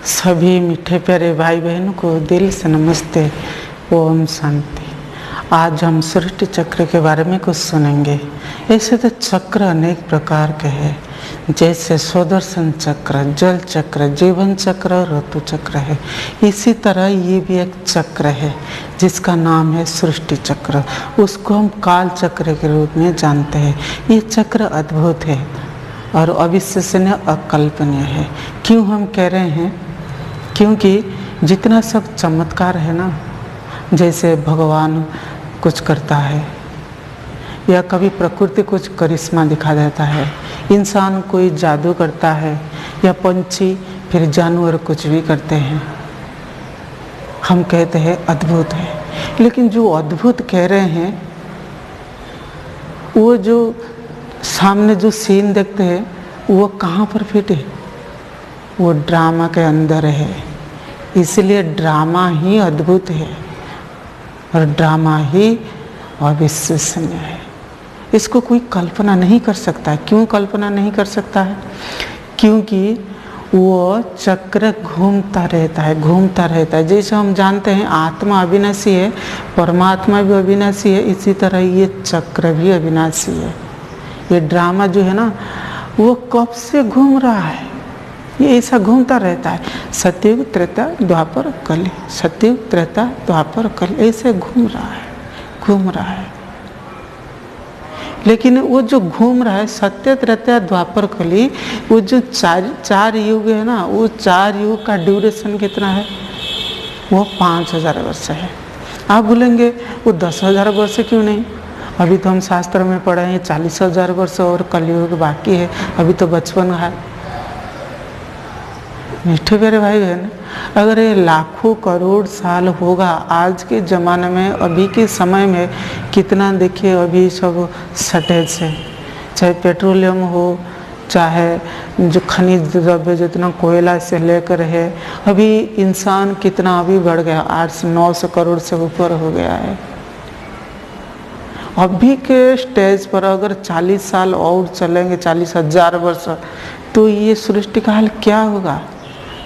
सभी मीठे प्यारे भाई बहनों को दिल से नमस्ते। ओम शांति। आज हम सृष्टि चक्र के बारे में कुछ सुनेंगे। ऐसे तो चक्र अनेक प्रकार के हैं, जैसे सुदर्शन चक्र, जल चक्र, जीवन चक्र और ऋतु चक्र है। इसी तरह ये भी एक चक्र है जिसका नाम है सृष्टि चक्र। उसको हम काल चक्र के रूप में जानते हैं। ये चक्र अद्भुत है और अविश्वसनीय, अकल्पनीय है। क्यों हम कह रहे हैं? क्योंकि जितना सब चमत्कार है ना, जैसे भगवान कुछ करता है या कभी प्रकृति कुछ करिश्मा दिखा देता है, इंसान कोई जादू करता है या पंछी फिर जानवर कुछ भी करते हैं, हम कहते हैं अद्भुत है। लेकिन जो अद्भुत कह रहे हैं, वो जो सामने जो सीन देखते हैं वो कहाँ पर फिट है? वो ड्रामा के अंदर है। इसलिए ड्रामा ही अद्भुत है और ड्रामा ही अविश्वसनीय है। इसको कोई कल्पना नहीं कर सकता है। क्यों कल्पना नहीं कर सकता है? क्योंकि वो चक्र घूमता रहता है, घूमता रहता है। जैसे हम जानते हैं आत्मा अविनाशी है, परमात्मा भी अविनाशी है, इसी तरह ये चक्र भी अविनाशी है। ये ड्रामा जो है ना, वो कब से घूम रहा है, ये ऐसा घूमता रहता है। सतयुग, त्रेता, द्वापर, कलि, सतयुग, त्रेता, द्वापर, कलि, ऐसे घूम रहा है, घूम रहा है। लेकिन वो जो घूम रहा है, सत्य, त्रेता, द्वापर, कलि, वो जो चार युग है ना, वो चार युग का ड्यूरेशन कितना है? वो 5000 वर्ष है। आप बोलेंगे वो 10,000 वर्ष क्यों नहीं? अभी तो हम शास्त्र में पढ़े हैं 40,000 वर्ष और कलयुग बाकी है, अभी तो बचपन है। मीठे प्यारे भाई बहन, अगर ये लाखों करोड़ साल होगा, आज के ज़माने में, अभी के समय में कितना देखिए अभी सब शॉर्टेज है, चाहे पेट्रोलियम हो, चाहे जो खनिज द्रव्य जितना कोयला से लेकर है, अभी इंसान कितना अभी बढ़ गया, 800-900 करोड़ से ऊपर हो गया है। अभी के स्टेज पर अगर 40 साल और चलेंगे, 40,000 वर्ष, तो ये सृष्टि का हाल क्या होगा?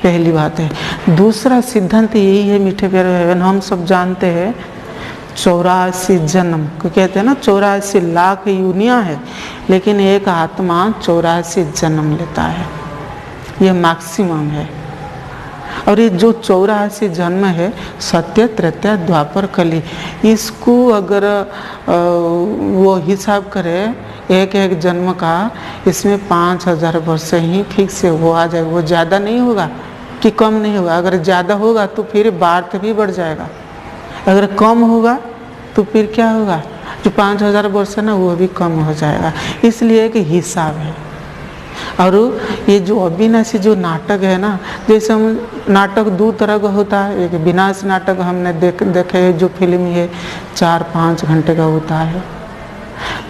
पहली बात है। दूसरा सिद्धांत यही है मीठे प्यारे बहन, हम सब जानते हैं 84 जन्म को कहते हैं ना, 84 लाख यूनियाँ है, लेकिन एक आत्मा 84 जन्म लेता है, ये मैक्सिमम है। और ये जो 84 जन्म है, सत्य, त्रेता, द्वापर, कलि, इसको अगर वो हिसाब करे एक एक जन्म का, इसमें 5000 वर्ष ही फिक्स है, वो आ जाएगा। वो ज़्यादा नहीं होगा कि कम नहीं होगा। अगर ज़्यादा होगा तो फिर बार्थ भी बढ़ जाएगा, अगर कम होगा तो फिर क्या होगा? जो 5000 वर्ष है ना, वो भी कम हो जाएगा। इसलिए एक हिसाब है। और ये जो अविनाशी जो नाटक है ना, जैसे हम नाटक दो तरह का होता है। एक विनाश नाटक हमने देखे जो फिल्म है 4-5 घंटे का होता है,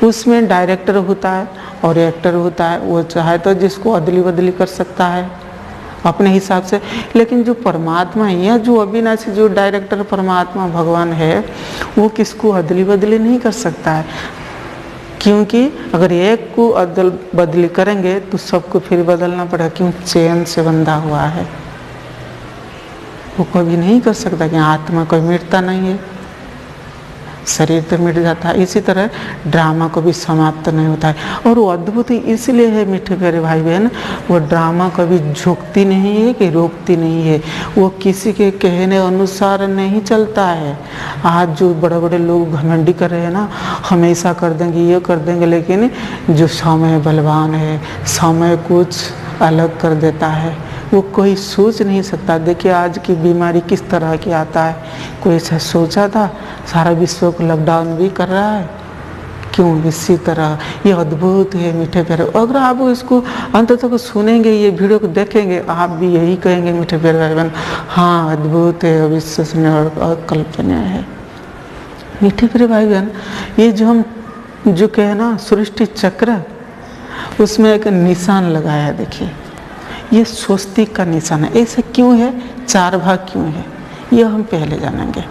उसमें डायरेक्टर होता है और एक्टर होता है। वो चाहे तो जिसको अदली बदली कर सकता है अपने हिसाब से। लेकिन जो परमात्मा है, या जो अविनाशी जो डायरेक्टर परमात्मा भगवान है, वो किसको अदली बदली नहीं कर सकता है। क्योंकि अगर एक को अदल बदली करेंगे तो सबको फिर बदलना पड़ेगा, क्यों? चैन से बंधा हुआ है, वो कभी नहीं कर सकता। कि आत्मा कोई मिटता नहीं है, शरीर तो मिट जाता है। इसी तरह ड्रामा को भी समाप्त नहीं होता है। और वो अद्भुत इसलिए है मीठे प्यारे भाई बहन, वो ड्रामा कभी झुकती नहीं है कि रोकती नहीं है। वो किसी के कहने अनुसार नहीं चलता है। आज जो बड़े बड़े लोग घमंडी कर रहे हैं ना, हम ऐसा कर देंगे, ये कर देंगे, लेकिन जो समय बलवान है, समय कुछ अलग कर देता है, वो कोई सोच नहीं सकता। देखिए आज की बीमारी किस तरह की आता है, कोई ऐसा सोचा था? सारा विश्व को लॉकडाउन भी कर रहा है। क्यों? इसी तरह ये अद्भुत है मीठे प्यारे। अगर आप इसको अंत तक सुनेंगे, ये वीडियो को देखेंगे, आप भी यही कहेंगे मीठे प्यारे भाई बहन, हाँ अद्भुत है, अविश्वसनीय और अकल्पनीय है। मीठे प्यारे भाई बहन, ये जो हम जो कहे ना सृष्टि चक्र, उसमें एक निशान लगाया है। देखिए ये स्वस्तिक का निशान है। ऐसे क्यों है? 4 भाग क्यों है, ये हम पहले जानेंगे।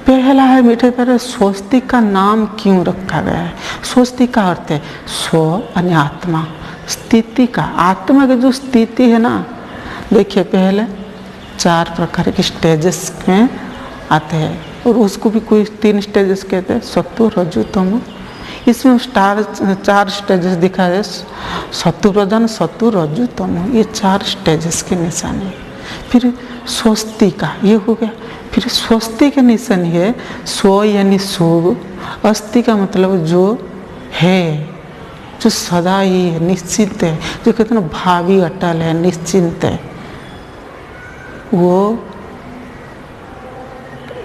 पहला है मीठे प्यारे, स्वस्तिक का नाम क्यों रखा गया है? स्वस्तिक का अर्थ है स्व यानी आत्मा, स्थिति का। आत्मा की जो स्थिति है ना, देखिए पहले 4 प्रकार के स्टेजेस में आते हैं और उसको भी कोई 3 स्टेजेस कहते हैं, सत्व रजु तमो। इसमें 4 स्टेजेस दिखा है, सत्व प्रधान सत्व रजु तमो, ये 4 स्टेजेस के निशान है। फिर स्वस्ति का ये हो गया। फिर स्वस्ति के निशान है स्व यानी शुभ, अस्ति का मतलब जो है, जो सदा ही है, निश्चित है, जो कहते हैं ना भावी अटल है, निश्चिंत है, वो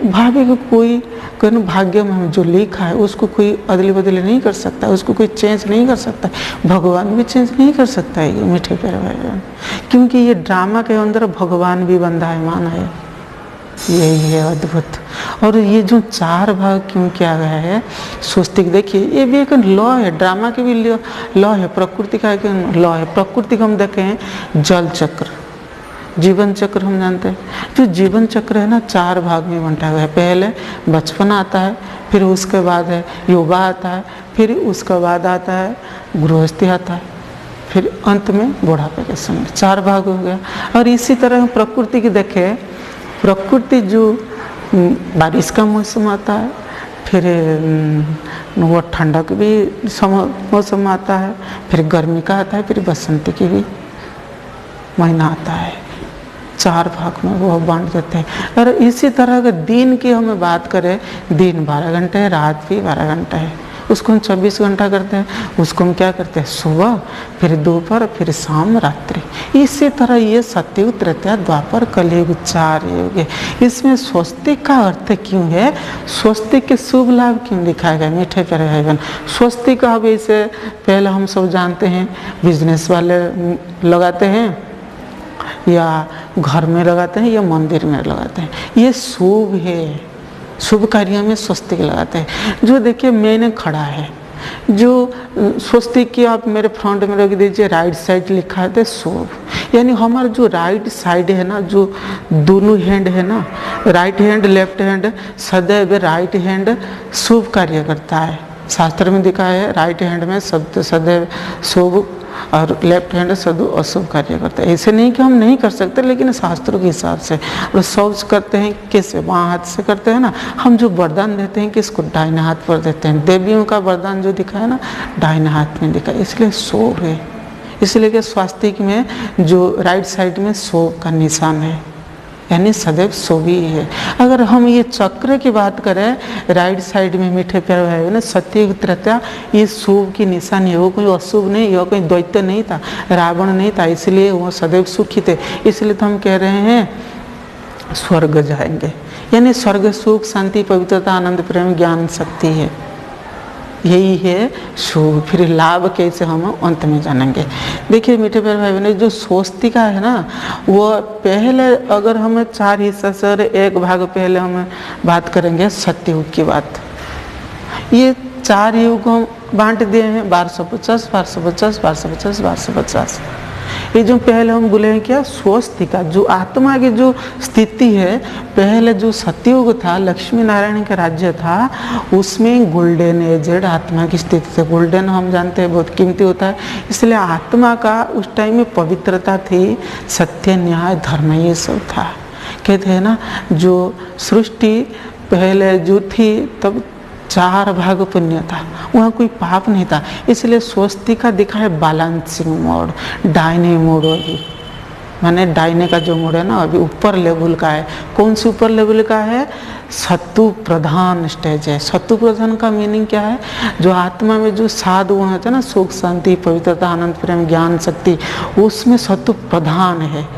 भावी को कोई कहना भाग्य में हम जो लिखा है उसको कोई अदली बदली नहीं कर सकता, उसको कोई चेंज नहीं कर सकता, भगवान भी चेंज नहीं कर सकता है। ये मीठे प्यारे भाई, क्योंकि ये ड्रामा के अंदर भगवान भी बंधा है, मान है, यही है अद्भुत। और ये जो 4 भाग क्यों किया गया है स्वस्तिक, देखिए ये भी एक लॉ है, ड्रामा की भी लॉ है, प्रकृति का एक लॉ है। प्रकृति को हम देखें जल चक्र, जीवन चक्र हम जानते हैं। जो जीवन चक्र है ना 4 भाग में बंटा गया है। पहले बचपन आता है, फिर उसके बाद है युवा आता है, फिर उसके बाद आता है गृहस्थी आता है, फिर अंत में बुढ़ापे के समय। 4 भाग हो गया। और इसी तरह प्रकृति की देखें, प्रकृति जो बारिश का मौसम आता है, फिर वो ठंडक भी मौसम आता है, फिर गर्मी का आता है, फिर बसंत की भी महीना आता है। 4 भाग में वो बांट देते हैं। और इसी तरह अगर दिन की हमें बात करें, दिन 12 घंटे है, रात भी 12 घंटा है, उसको हम 24 घंटा करते हैं। उसको हम क्या करते हैं, सुबह, फिर दोपहर, फिर शाम, रात्रि। इसी तरह ये सतयुग, त्रेता, द्वापर, कलयुग 4 युग है। इसमें स्वस्तिक का अर्थ क्यों है, स्वस्तिक के शुभ लाभ क्यों दिखाए गए मीठे प्यारे भाई बहन। स्वस्तिक का अब इसे पहले हम सब जानते हैं, बिजनेस वाले लगाते हैं या घर में लगाते हैं या मंदिर में लगाते हैं। ये शुभ है, शुभ कार्यों में स्वस्तिक लगाते हैं। जो देखिए मैंने खड़ा है, जो स्वस्तिक की आप मेरे फ्रंट में रख दीजिए, राइट साइड लिखा है तो शुभ, यानी हमारा जो राइट साइड है ना, जो दोनों हैंड है ना, राइट हैंड लेफ्ट हैंड, सदैव राइट हैंड शुभ कार्य करता है। शास्त्र में दिखा है राइट हैंड में सदैव शुभ और लेफ्ट हैंड सदैव अशुभ कार्य करता है। ऐसे नहीं कि हम नहीं कर सकते, लेकिन शास्त्रों के हिसाब से। और शौच करते हैं किससे, बाएं हाथ से करते हैं ना। हम जो वरदान देते हैं किसको, दाहिने हाथ पर देते हैं। देवियों का वरदान जो दिखा है ना, दाहिने हाथ में दिखा है, इसलिए शुभ है। इसलिए कि स्वास्तिक में जो राइट साइड में शुभ का निशान है, यानी सदैव शुभ ही है। अगर हम ये चक्र की बात करें, राइट साइड में मीठे प्यारे भाई ना सतयुग त्रेता, ये शुभ की निशानी है। वो कोई अशुभ नहीं, वो कोई दैत्य नहीं था, रावण नहीं था, इसलिए वो सदैव सुखी थे। इसलिए तो हम कह रहे हैं स्वर्ग जाएंगे, यानी स्वर्ग सुख, शांति, पवित्रता, आनंद, प्रेम, ज्ञान, शक्ति है, यही है शुभ। फिर लाभ कैसे हम अंत में जानेंगे। देखिए मीठे प्यारे भाई बहन, जो स्वस्तिका है ना, वो पहले अगर हमें 4 हिस्सा से, और 1 भाग पहले हम बात करेंगे सत्ययुग की बात। ये 4 युग हम बांट दिए हैं, 1250, 1250, 1250, 1250। ये जो पहले हम बोले हैं क्या, स्वस्तिका, जो आत्मा की जो स्थिति है, पहले जो सतयुग था, लक्ष्मी नारायण का राज्य था, उसमें गोल्डन एजेड आत्मा की स्थिति थी। गोल्डन हम जानते हैं बहुत कीमती होता है, इसलिए आत्मा का उस टाइम में पवित्रता थी, सत्य, न्याय, धर्म, ये सब था। कहते हैं ना, जो सृष्टि पहले जो थी तब 4 भाग पुण्य था, वहाँ कोई पाप नहीं था। इसलिए स्वस्तिका दिखा है बैलेंसिंग मोड, डाइने मोड अभी, माने डाइने का जो मोड है ना अभी ऊपर लेवल का है। कौन सी ऊपर लेवल का है, सत्तु प्रधान स्टेज है। सत्तु प्रधान का मीनिंग क्या है, जो आत्मा में जो 7 गुण होते हैं ना, सुख, शांति, पवित्रता, आनंद, प्रेम, ज्ञान, शक्ति, उसमें सत्तु प्रधान है।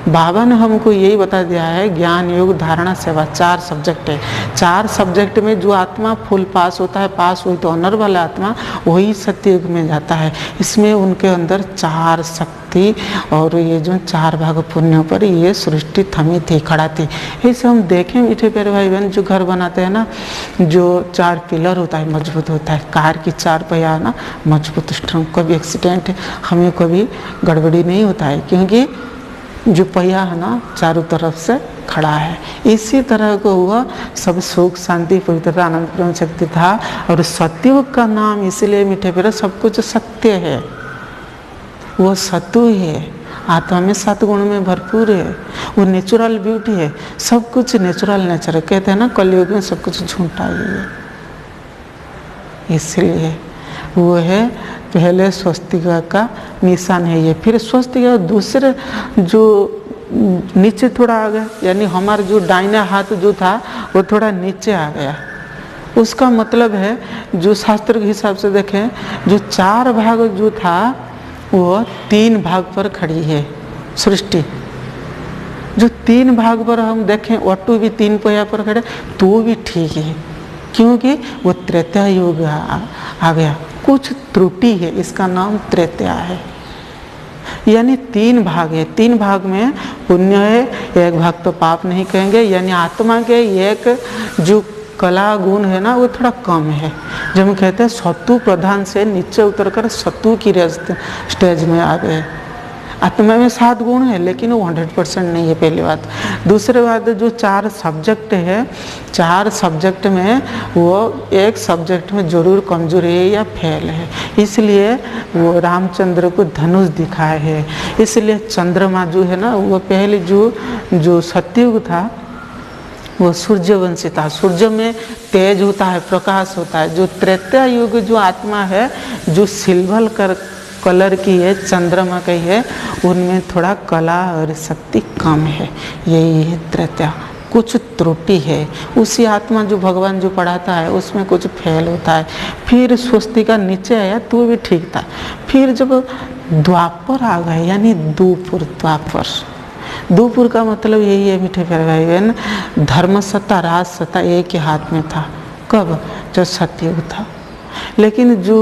बाबा ने हमको यही बता दिया है, ज्ञान, योग, धारणा, सेवा, 4 सब्जेक्ट है। 4 सब्जेक्ट में जो आत्मा फुल पास होता है, पास हुई तो ऑनर वाला आत्मा वही सत्ययुग में जाता है। इसमें उनके अंदर 4 शक्ति और ये जो 4 भाग पुण्यों पर ये सृष्टि थमी थी, खड़ा थी। ऐसे हम देखें मीठे प्यारे भाई बहन, जो घर बनाते हैं ना, जो 4 पिलर होता है, मजबूत होता है। कार की 4 पहिया ना मजबूत, स्ट्रॉन्ग, कभी एक्सीडेंट हमें कभी गड़बड़ी नहीं होता है, क्योंकि जो पहिया है ना चारों तरफ से खड़ा है। इसी तरह को हुआ, सब सुख, शांति, पवित्रता, आनंद, प्रेम, शक्ति था। और सतयुग का नाम इसलिए मीठे प्यारे, सब कुछ सत्य है, वो सतु है। आत्मा में 7 गुण में भरपूर है, वो नेचुरल ब्यूटी है, सब कुछ नेचुरल नेचर है। कहते हैं ना कलयुग में सब कुछ झूठा ही है, इसलिए वो है पहले स्वस्तिका का निशान है ये। फिर स्वस्तिका दूसरे जो नीचे थोड़ा आ गया, यानी हमारा जो दाहिना हाथ जो था वो थोड़ा नीचे आ गया। उसका मतलब है जो शास्त्र के हिसाब से देखें, जो 4 भाग जो था वो 3 भाग पर खड़ी है सृष्टि। जो 3 भाग पर हम देखें वटु भी 3 पहिया पर खड़े तो भी ठीक है, क्योंकि वो त्रेता युग आ गया। कुछ त्रुटि है, इसका नाम त्रेता है, यानी 3 भाग है। 3 भाग में पुण्य है, 1 भाग तो पाप नहीं कहेंगे, यानी आत्मा के एक जो कला गुण है ना वो थोड़ा कम है। जब हम कहते हैं सत्तु प्रधान से नीचे उतरकर सत्तु की स्टेज में आ गए। आत्मा में 7 गुण है लेकिन वो 100% नहीं है, पहली बात। दूसरी बात जो 4 सब्जेक्ट है, 4 सब्जेक्ट में वो एक सब्जेक्ट में जरूर कमजोर है या फेल है, इसलिए वो रामचंद्र को धनुष दिखाए है। इसलिए चंद्रमा जो है ना वो पहले जो सतयुग था वो सूर्यवंशी था। सूर्य में तेज होता है, प्रकाश होता है। जो त्रेता युग जो आत्मा है जो सिल्वर कलर की है, चंद्रमा की है, उनमें थोड़ा कला और शक्ति कम है, यही है त्रेता। कुछ त्रुटि है, उसी आत्मा जो भगवान जो पढ़ाता है उसमें कुछ फेल होता है। फिर स्वस्तिका नीचे आया तो भी ठीक था। फिर जब द्वापर आ गए, यानी द्वापुर का मतलब यही है मीठे प्यारे भाई बहन, धर्म सत्ता राज सत्ता एक ही हाथ में था। कब? जब सतयुग था। लेकिन जो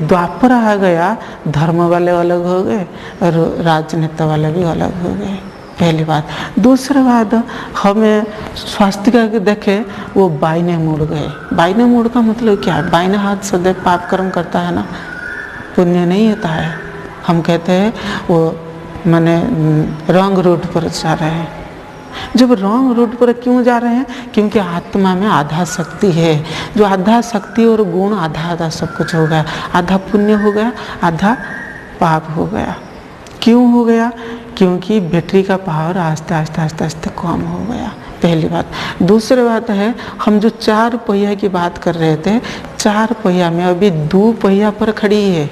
द्वापर आ गया, धर्म वाले अलग हो गए और राजनेता वाले भी अलग हो गए, पहली बात। दूसरी बात, हमें स्वास्तिका के देखे वो बाइने मुड़ गए। बाइने मुड़ का मतलब क्या है? बाइने हाथ सदैव पाप कर्म करता है ना, पुण्य नहीं होता है। हम कहते हैं वो माने रॉन्ग रूट पर जा रहे हैं। जब रॉन्ग रूट पर क्यों जा रहे हैं? क्योंकि आत्मा में आधा शक्ति है। जो आधा शक्ति और गुण आधा आधा सब कुछ हो गया, आधा पुण्य हो गया, आधा पाप हो गया। क्यों हो गया? क्योंकि बैटरी का पावर आस्ते आस्ते आस्ते आस्ते कम हो गया, पहली बात। दूसरी बात है, हम जो 4 पहिया की बात कर रहे थे, 4 पहिया में अभी 2 पहिया पर खड़ी है।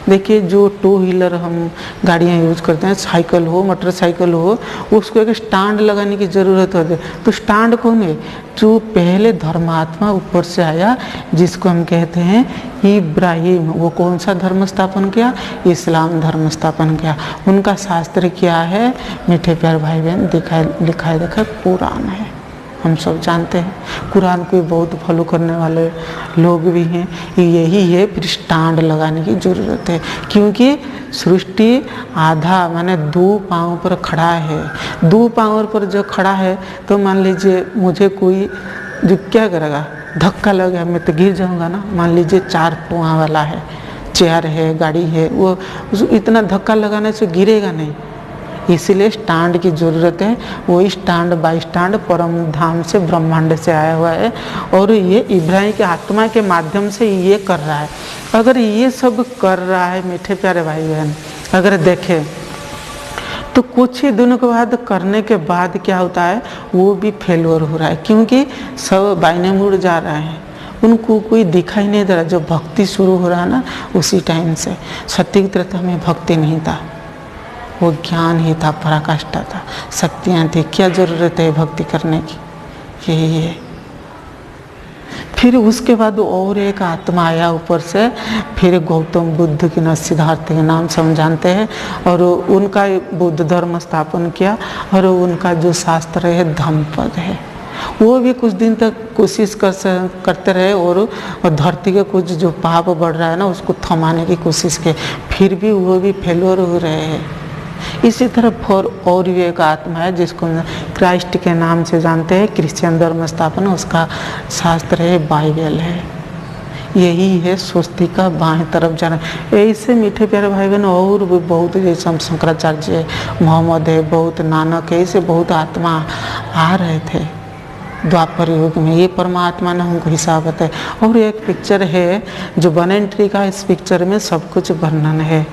देखिए जो 2 व्हीलर हम गाड़ियाँ यूज करते हैं, साइकिल हो मोटरसाइकिल हो, उसको एक स्टैंड लगाने की ज़रूरत होती है। तो स्टैंड कौन है? जो पहले धर्मात्मा ऊपर से आया, जिसको हम कहते हैं इब्राहिम। वो कौन सा धर्म स्थापन किया? इस्लाम धर्म स्थापन किया। उनका शास्त्र क्या है मीठे प्यारे भाई बहन? लिखा है कुरान है। हम सब जानते हैं कुरान को बहुत फॉलो करने वाले लोग भी हैं। यही है, फिर स्टैंड लगाने की ज़रूरत है, क्योंकि सृष्टि आधा माने 2 पाँव पर खड़ा है। 2 पाँव पर जो खड़ा है तो मान लीजिए मुझे कोई जो क्या करेगा, धक्का लगा, मैं तो गिर जाऊंगा ना। मान लीजिए 4 पाँव वाला है, चेयर है, गाड़ी है, वो इतना धक्का लगाने से गिरेगा नहीं, इसीलिए स्टैंड की ज़रूरत है। वो स्टैंड बाई स्टैंड परम धाम से ब्रह्मांड से आया हुआ है और ये इब्राहिम के आत्मा के माध्यम से ये कर रहा है। अगर ये सब कर रहा है मीठे प्यारे भाई बहन, अगर देखें तो कुछ ही दिनों के बाद करने के बाद क्या होता है, वो भी फेलियर हो रहा है, क्योंकि सब बाइने मुड़ जा रहे हैं, उनको कोई दिखाई नहीं दे रहा। जब भक्ति शुरू हो रहा है ना, उसी टाइम से सत्य की तरह में भक्ति नहीं था, वो ज्ञान ही था, पराकाष्ठा था, शक्तियाँ थी। क्या ज़रूरत है भक्ति करने की? यही है। फिर उसके बाद और एक आत्मा आया ऊपर से, फिर गौतम बुद्ध के ना सिद्धार्थ के नाम से हम जानते हैं, और उनका बुद्ध धर्म स्थापन किया। और उनका जो शास्त्र है धम्मपद है, वो भी कुछ दिन तक कोशिश करते रहे और धरती के कुछ जो पाप बढ़ रहा है ना उसको थमाने की कोशिश की, फिर भी वो भी फेलियर हो रहे हैं। इसी तरह और भी एक आत्मा है जिसको क्राइस्ट के नाम से जानते हैं, क्रिश्चियन धर्म स्थापन, उसका शास्त्र है बाइबल है। यही है स्वस्तिका बाएं तरफ जाना। ऐसे मीठे प्यारे भाई बहन और भी बहुत, जैसे हम शंकराचार्य है, मोहम्मद है, बहुत नानक है, ऐसे बहुत आत्मा आ रहे थे द्वापर युग में। ये परमात्मा ने हमको हिसाब बताया। और एक पिक्चर है जो बनेंट्री का, इस पिक्चर में सब कुछ वर्णन है।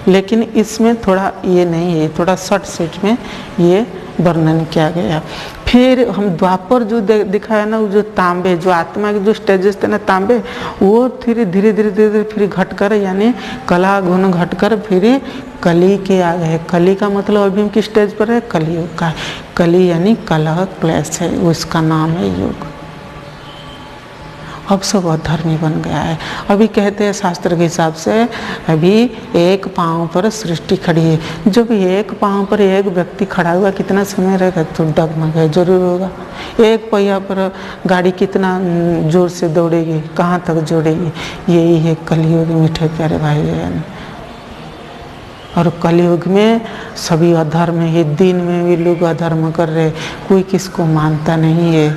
लेकिन इसमें थोड़ा ये नहीं है, थोड़ा शॉर्ट सेट में ये वर्णन किया गया। फिर हम द्वापर जो दिखाया ना, वो जो तांबे, जो आत्मा के जो स्टेजेस थे ना तांबे, वो फिर धीरे धीरे फिर घटकर, यानी कला गुण घटकर फिर कली के आ गए। कली का मतलब अभी हम किस स्टेज पर है? कलियुग का। कली यानी कलह क्लेश है, उसका नाम है युग। अब सब अधर्मी बन गया है। अभी कहते हैं शास्त्र के हिसाब से अभी एक पांव पर सृष्टि खड़ी है। जब एक पांव पर एक व्यक्ति खड़ा हुआ कितना समय रहेगा? तो डगमग जरूर होगा। एक पहिया पर गाड़ी कितना जोर से दौड़ेगी, कहाँ तक जोड़ेगी? यही है कलियुग मीठे प्यारे भाई बहन। और कलयुग में सभी अधर्म है। दिन में भी लोग अधर्म कर रहे, कोई किसको मानता नहीं है।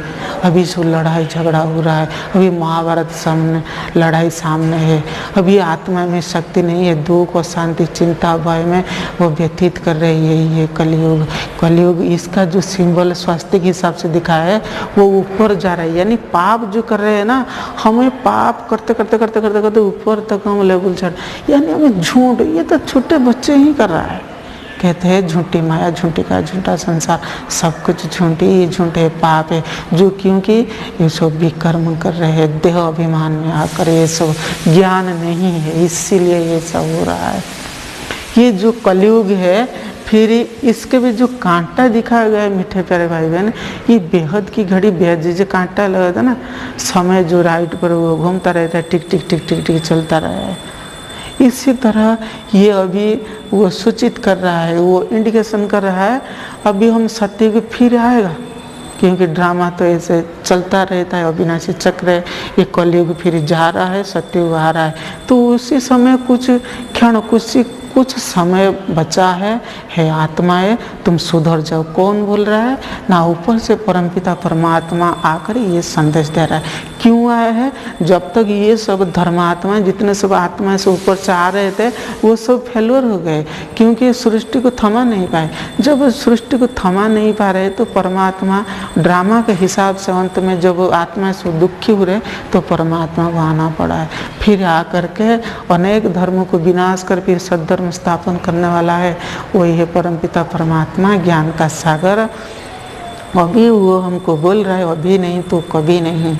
अभी सो लड़ाई झगड़ा हो रहा है, अभी महाभारत सामने लड़ाई सामने है। अभी आत्मा में शक्ति नहीं है, दुख और शांति चिंता भय में वो व्यतीत कर रहे। यही है कलयुग। कलयुग इसका जो सिंबल स्वास्थ्य के हिसाब से दिखाया है वो ऊपर जा रहा है, यानी पाप जो कर रहे हैं ना, हमें पाप करते करते करते करते करते ऊपर तक हम लेवल चढ़, यानी हमें झूठ, ये तो छोटे बच्चे ही कर रहा है। कहते हैं झूठी माया, झूठी का झूठा संसार, सब कुछ झूठी ही झूठे पाप है। जो क्योंकि ये सब विकर्म कर रहे हैं, देह अभिमान में आकर, ये सब ज्ञान नहीं है, इसीलिए ये सब हो रहा है। ये जो कलयुग है, फिर इसके भी जो कांटा दिखाया गया है मीठे प्यारे भाई बहन, ये बेहद की घड़ी बेहद, जैसे कांटा लगा था ना, समय जो राइट पर वो घूमता रहता है, टिक टिक टिक टिक टिक चलता रहा है। इसी तरह ये अभी वो सूचित कर रहा है, वो इंडिकेशन कर रहा है अभी हम सत्युग फिर आएगा, क्योंकि ड्रामा तो ऐसे चलता रहता है, अविनाशी चक्र है। ये कलयुग फिर जा रहा है, सत्युग आ रहा है, तो उसी समय कुछ क्षण कुछ समय बचा है आत्माएं, तुम सुधर जाओ। कौन बोल रहा है ना? ऊपर से परमपिता परमात्मा आकर ये संदेश दे रहा है। क्यों आया है? जब तक ये सब धर्मात्माएं, जितने सब आत्माएं से ऊपर से आ रहे थे, वो सब फेल्योर हो गए, क्योंकि सृष्टि को थमा नहीं पाए। जब सृष्टि को थमा नहीं पा रहे तो परमात्मा ड्रामा के हिसाब से अंत में जब आत्मा से दुखी हो रहे तो परमात्मा को आना पड़ा है। फिर आकर के अनेक धर्मों को विनाश कर फिर सद्धर्म स्थापन करने वाला है। वही है परमपिता परमात्मा, ज्ञान का सागर। अभी वो हमको बोल रहा है, अभी नहीं तो कभी नहीं।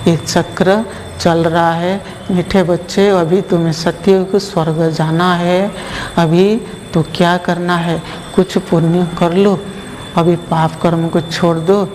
ये चक्र चल रहा है मीठे बच्चे। अभी तुम्हें सत्युग स्वर्ग जाना है। अभी तो क्या करना है? कुछ पुण्य कर लो, अभी पाप कर्म को छोड़ दो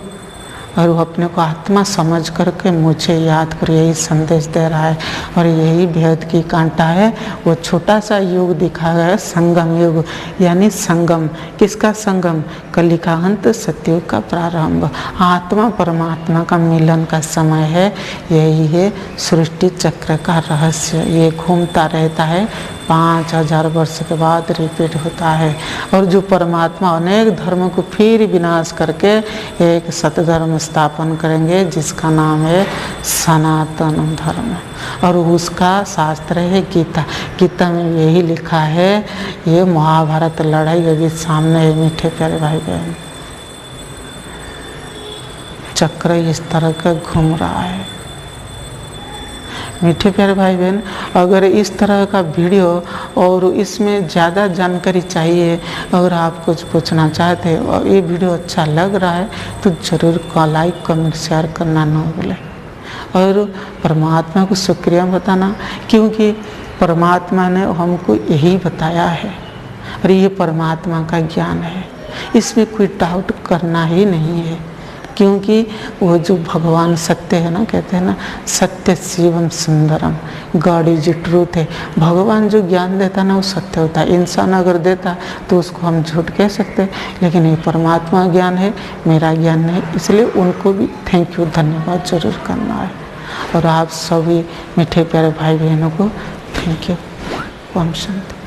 और वो अपने को आत्मा समझ करके मुझे याद कर, यही संदेश दे रहा है। और यही भेद की कांटा है। वो छोटा सा युग दिखा गया है, संगम युग, यानी संगम। किसका संगम? कली का अंत, सत्युग का प्रारंभ, आत्मा परमात्मा का मिलन का समय है। यही है सृष्टि चक्र का रहस्य। ये घूमता रहता है, 5000 वर्ष के बाद रिपीट होता है। और जो परमात्मा अनेक धर्मों को फिर विनाश करके एक सतधर्म स्थापन करेंगे, जिसका नाम है सनातन धर्म। और उसका शास्त्र है गीता। गीता में यही लिखा है। ये महाभारत लड़ाई अभी सामने है मीठे प्यारे भाई बहन। चक्र इस तरह का घूम रहा है मीठे प्यारे भाई बहन। अगर इस तरह का वीडियो और इसमें ज़्यादा जानकारी चाहिए, अगर आप कुछ पूछना चाहते हैं और ये वीडियो अच्छा लग रहा है तो ज़रूर लाइक कमेंट शेयर करना ना भूलें। और परमात्मा को शुक्रिया बताना, क्योंकि परमात्मा ने हमको यही बताया है और ये परमात्मा का ज्ञान है। इसमें कोई डाउट करना ही नहीं है, क्योंकि वो जो भगवान सत्य है ना, कहते हैं ना सत्य Shivam Sundaram, God is truth है। भगवान जो ज्ञान देता ना वो सत्य होता है। इंसान अगर देता तो उसको हम झूठ कह सकते हैं, लेकिन ये परमात्मा ज्ञान है, मेरा ज्ञान नहीं। इसलिए उनको भी थैंक यू, धन्यवाद जरूर करना है। और आप सभी मीठे प्यारे भाई बहनों को थैंक यू। ओम शांति।